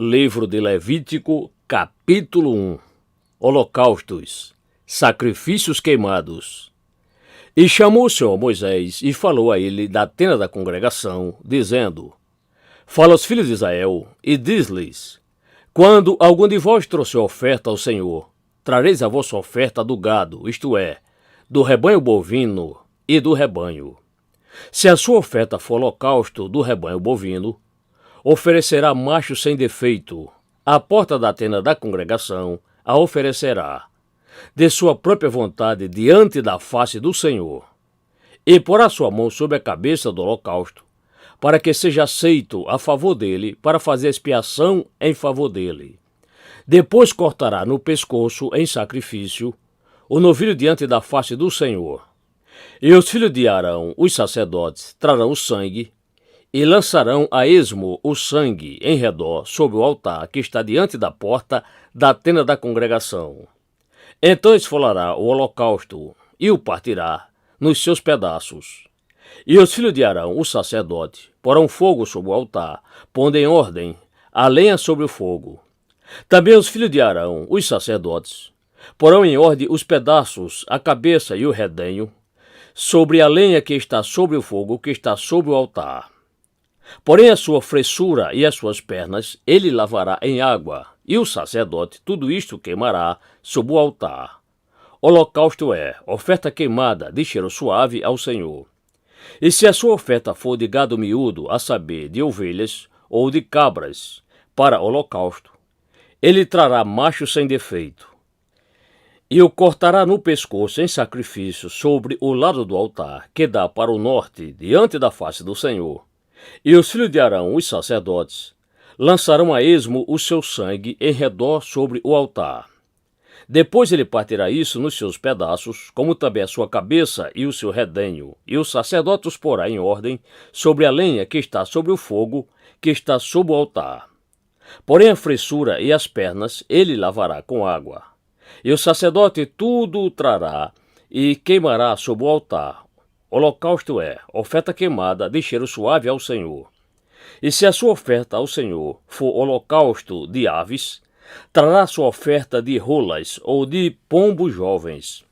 Livro de Levítico, capítulo 1. Holocaustos, sacrifícios queimados. E chamou o Senhor Moisés e falou a ele da tenda da congregação, dizendo: Fala aos filhos de Israel e diz-lhes: Quando algum de vós trouxer oferta ao Senhor, trareis a vossa oferta do gado, isto é, do rebanho bovino e do rebanho. Se a sua oferta for holocausto do rebanho bovino, oferecerá macho sem defeito. À porta da tenda da congregação a oferecerá, de sua própria vontade, diante da face do Senhor. E porá sua mão sobre a cabeça do holocausto, para que seja aceito a favor dele, para fazer expiação em favor dele. Depois cortará no pescoço, em sacrifício, o novilho diante da face do Senhor. E os filhos de Arão, os sacerdotes, trarão o sangue, e lançarão a esmo o sangue em redor sobre o altar que está diante da porta da tenda da congregação. Então esfolará o holocausto e o partirá nos seus pedaços. E os filhos de Arão, o sacerdote, porão fogo sobre o altar, pondo em ordem a lenha sobre o fogo. Também os filhos de Arão, os sacerdotes, porão em ordem os pedaços, a cabeça e o redenho, sobre a lenha que está sobre o fogo que está sobre o altar. Porém a sua fressura e as suas pernas ele lavará em água, e o sacerdote tudo isto queimará sob o altar. Holocausto é oferta queimada de cheiro suave ao Senhor. E se a sua oferta for de gado miúdo, a saber, de ovelhas ou de cabras, para holocausto, ele trará macho sem defeito, e o cortará no pescoço em sacrifício sobre o lado do altar, que dá para o norte, diante da face do Senhor. E os filhos de Arão, os sacerdotes, lançarão a esmo o seu sangue em redor sobre o altar. Depois ele partirá isso nos seus pedaços, como também a sua cabeça e o seu redenho, e o sacerdote os porá em ordem sobre a lenha que está sobre o fogo, que está sob o altar. Porém a fressura e as pernas ele lavará com água. E o sacerdote tudo o trará e queimará sob o altar. Holocausto é oferta queimada de cheiro suave ao Senhor. E se a sua oferta ao Senhor for holocausto de aves, trará sua oferta de rolas ou de pombos jovens.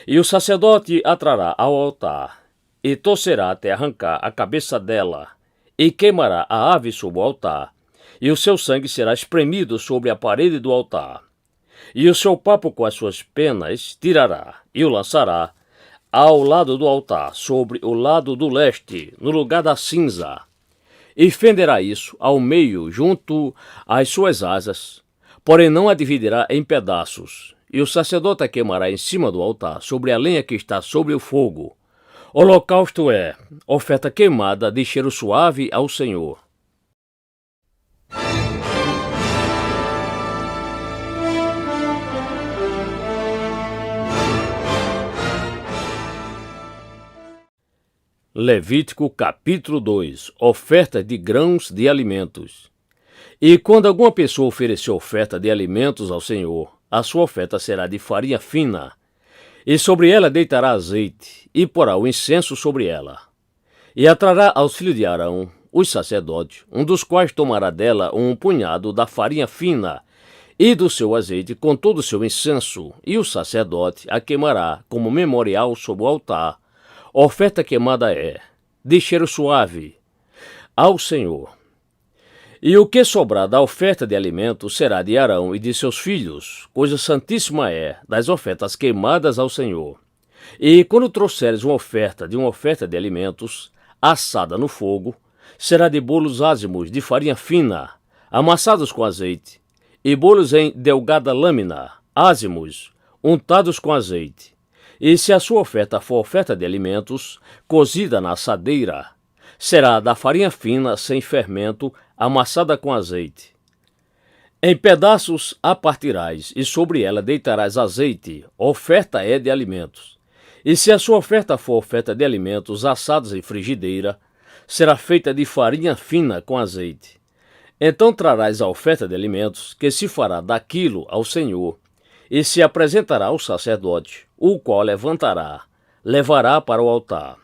E o sacerdote a trará ao altar, e torcerá até arrancar a cabeça dela, e queimará a ave sob o altar, e o seu sangue será espremido sobre a parede do altar. E o seu papo com as suas penas tirará, e o lançará ao lado do altar, sobre o lado do leste, no lugar da cinza, e fenderá isso ao meio, junto às suas asas, porém não a dividirá em pedaços, e o sacerdote a queimará em cima do altar, sobre a lenha que está sobre o fogo. Holocausto é oferta queimada de cheiro suave ao Senhor. Levítico capítulo 2. Oferta de grãos de alimentos. E quando alguma pessoa oferecer oferta de alimentos ao Senhor, a sua oferta será de farinha fina, e sobre ela deitará azeite, e porá o incenso sobre ela. E a trará aos filhos de Arão, os sacerdotes, um dos quais tomará dela um punhado da farinha fina, e do seu azeite com todo o seu incenso, e o sacerdote a queimará como memorial sobre o altar. Oferta queimada é de cheiro suave ao Senhor. E o que sobrar da oferta de alimento será de Arão e de seus filhos, coisa santíssima é das ofertas queimadas ao Senhor. E quando trouxeres uma oferta de alimentos, assada no fogo, será de bolos ázimos de farinha fina, amassados com azeite, e bolos em delgada lâmina, ázimos, untados com azeite. E se a sua oferta for oferta de alimentos, cozida na assadeira, será da farinha fina, sem fermento, amassada com azeite. Em pedaços a partirás, e sobre ela deitarás azeite, oferta é de alimentos. E se a sua oferta for oferta de alimentos assados em frigideira, será feita de farinha fina com azeite. Então trarás a oferta de alimentos, que se fará daquilo ao Senhor, e se apresentará ao sacerdote, o qual levará para o altar.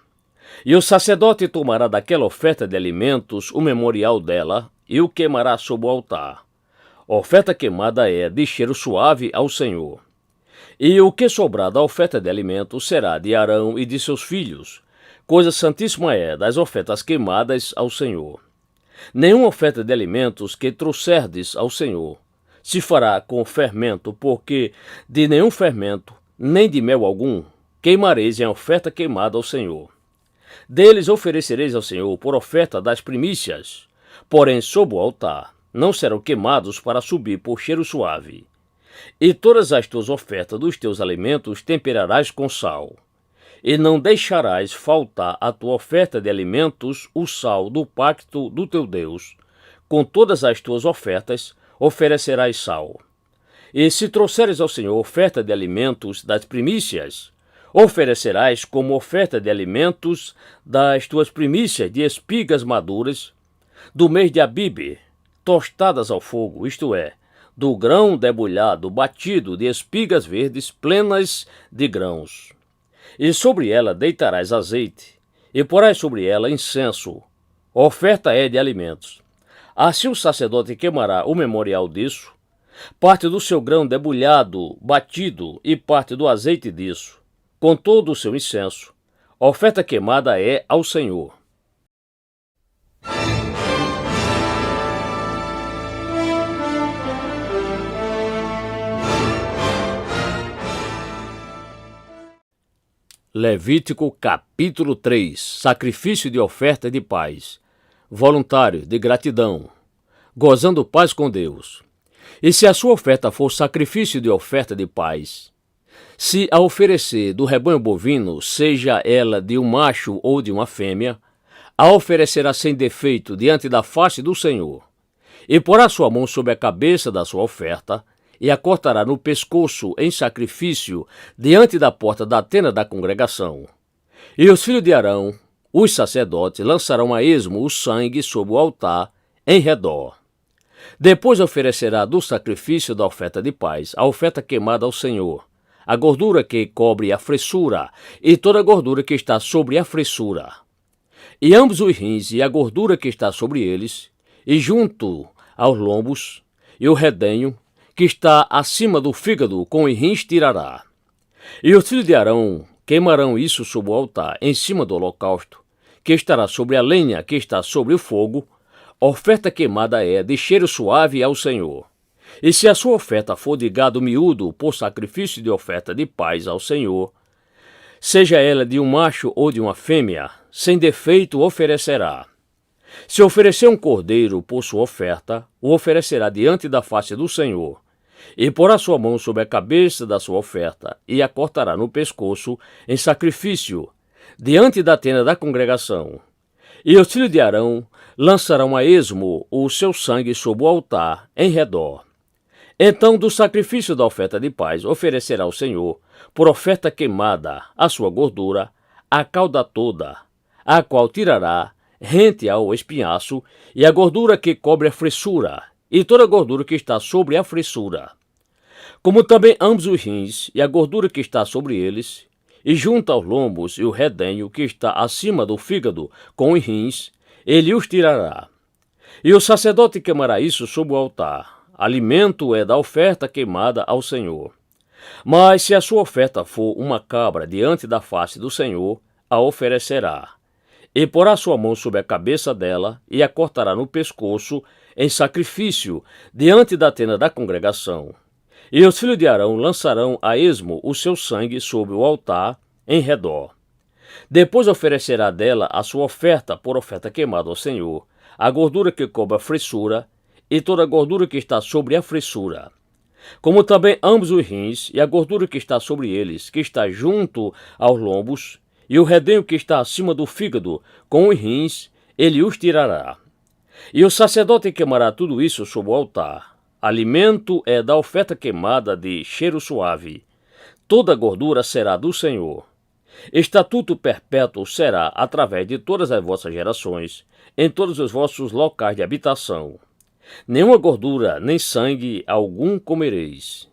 E o sacerdote tomará daquela oferta de alimentos o memorial dela e o queimará sobre o altar. Oferta queimada é de cheiro suave ao Senhor. E o que sobrar da oferta de alimento será de Arão e de seus filhos. Coisa santíssima é das ofertas queimadas ao Senhor. Nenhuma oferta de alimentos que trouxerdes ao Senhor se fará com fermento, porque de nenhum fermento, nem de mel algum, queimareis em oferta queimada ao Senhor. Deles oferecereis ao Senhor por oferta das primícias, porém sob o altar não serão queimados para subir por cheiro suave. E todas as tuas ofertas dos teus alimentos temperarás com sal. E não deixarás faltar a tua oferta de alimentos o sal do pacto do teu Deus. Com todas as tuas ofertas oferecerás sal. E se trouxeres ao Senhor oferta de alimentos das primícias, oferecerás como oferta de alimentos das tuas primícias de espigas maduras, do mês de Abibe, tostadas ao fogo, isto é, do grão debulhado batido de espigas verdes plenas de grãos. E sobre ela deitarás azeite, e porás sobre ela incenso. Oferta é de alimentos. Assim o sacerdote queimará o memorial disso, parte do seu grão debulhado, batido, e parte do azeite disso, com todo o seu incenso. Oferta queimada é ao Senhor. Levítico capítulo 3. Sacrifício de oferta de paz. Voluntário, de gratidão. Gozando paz com Deus. E se a sua oferta for sacrifício de oferta de paz, se a oferecer do rebanho bovino, seja ela de um macho ou de uma fêmea, a oferecerá sem defeito diante da face do Senhor, e porá sua mão sobre a cabeça da sua oferta, e a cortará no pescoço em sacrifício diante da porta da tenda da congregação. E os filhos de Arão, os sacerdotes, lançarão a esmo o sangue sobre o altar em redor. Depois oferecerá do sacrifício da oferta de paz a oferta queimada ao Senhor, a gordura que cobre a fressura e toda a gordura que está sobre a fressura, e ambos os rins e a gordura que está sobre eles, e junto aos lombos e o redenho que está acima do fígado com os rins tirará. E os filhos de Arão queimarão isso sobre o altar, em cima do holocausto, que estará sobre a lenha que está sobre o fogo. Oferta queimada é de cheiro suave ao Senhor. E se a sua oferta for de gado miúdo por sacrifício de oferta de paz ao Senhor, seja ela de um macho ou de uma fêmea, sem defeito oferecerá. Se oferecer um cordeiro por sua oferta, o oferecerá diante da face do Senhor, e porá sua mão sobre a cabeça da sua oferta, e a cortará no pescoço em sacrifício, diante da tenda da congregação. E os filhos de Arão lançarão a esmo o seu sangue sobre o altar em redor. Então do sacrifício da oferta de paz oferecerá ao Senhor, por oferta queimada, a sua gordura, a cauda toda, a qual tirará rente ao espinhaço, e a gordura que cobre a fressura, e toda a gordura que está sobre a fressura, como também ambos os rins, e a gordura que está sobre eles, e junto aos lombos e o redenho que está acima do fígado com os rins, ele os tirará. E o sacerdote queimará isso sobre o altar. Alimento é da oferta queimada ao Senhor. Mas se a sua oferta for uma cabra diante da face do Senhor, a oferecerá. E porá sua mão sobre a cabeça dela, e a cortará no pescoço em sacrifício diante da tenda da congregação. E os filhos de Arão lançarão a esmo o seu sangue sobre o altar em redor. Depois oferecerá dela a sua oferta por oferta queimada ao Senhor, a gordura que cobre a fressura, e toda a gordura que está sobre a fressura, como também ambos os rins, e a gordura que está sobre eles, que está junto aos lombos, e o redenho que está acima do fígado, com os rins, ele os tirará. E o sacerdote queimará tudo isso sobre o altar. Alimento é da oferta queimada de cheiro suave. Toda a gordura será do Senhor. Estatuto perpétuo será através de todas as vossas gerações, em todos os vossos locais de habitação. Nenhuma gordura, nem sangue algum comereis.